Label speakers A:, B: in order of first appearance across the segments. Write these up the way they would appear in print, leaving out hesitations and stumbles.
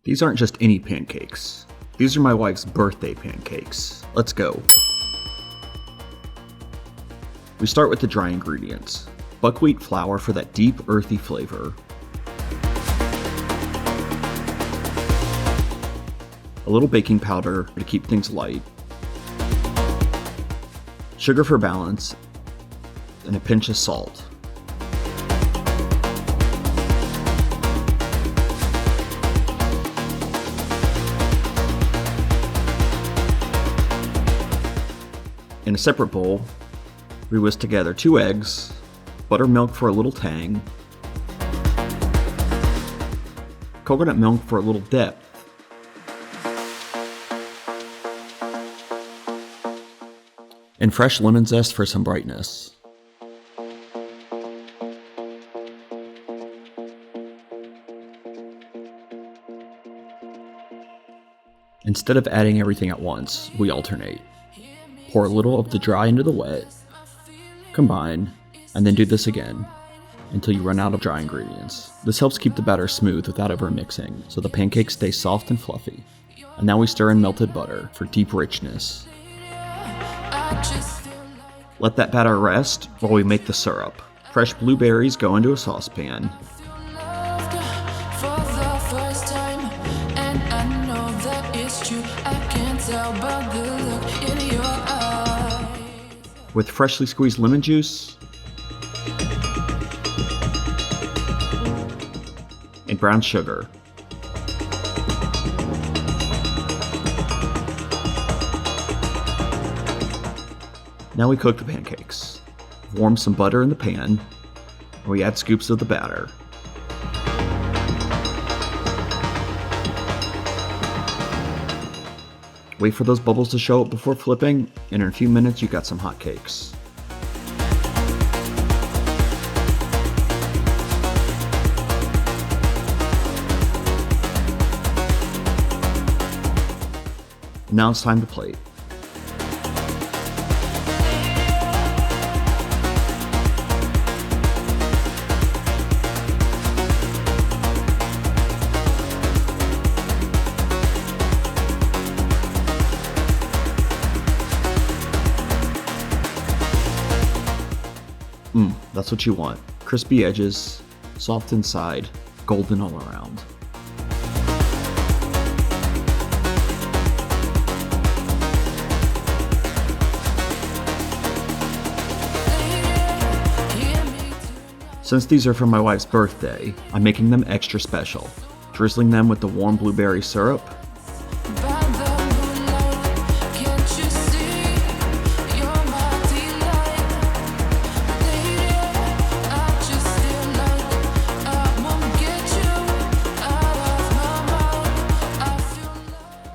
A: These aren't just any pancakes. These are my wife's birthday pancakes. Let's go. We start with the dry ingredients. Buckwheat flour for that deep, earthy flavor. A little baking powder to keep things light. Sugar for balance, and a pinch of salt. In a separate bowl, we whisk together 2 eggs, buttermilk for a little tang, coconut milk for a little depth, and fresh lemon zest for some brightness. Instead of adding everything at once, we alternate. Pour a little of the dry into the wet, combine, and then do this again until you run out of dry ingredients. This helps keep the batter smooth without ever mixing, so the pancakes stay soft and fluffy. And now we stir in melted butter for deep richness. Let that batter rest while we make the syrup. Fresh blueberries go into a saucepan. With freshly squeezed lemon juice and brown sugar. Now we cook the pancakes. Warm some butter in the pan, and we add scoops of the batter. Wait for those bubbles to show up before flipping, and in a few minutes you got some hot cakes. Now it's time to plate. That's what you want. Crispy edges, soft inside, golden all around. Since these are for my wife's birthday, I'm making them extra special, drizzling them with the warm blueberry syrup,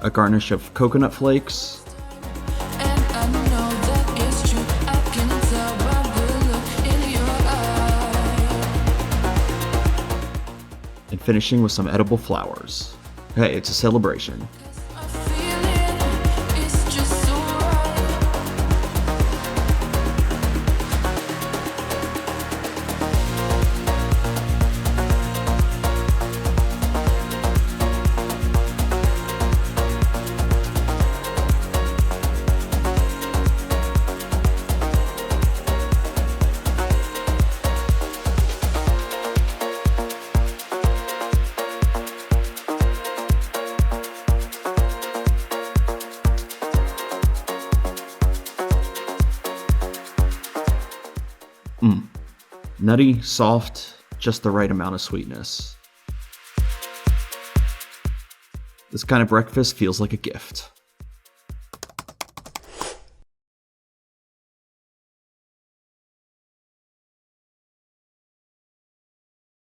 A: a garnish of coconut flakes, and finishing with some edible flowers. Hey, it's a celebration. Nutty, soft, just the right amount of sweetness. This kind of breakfast feels like a gift.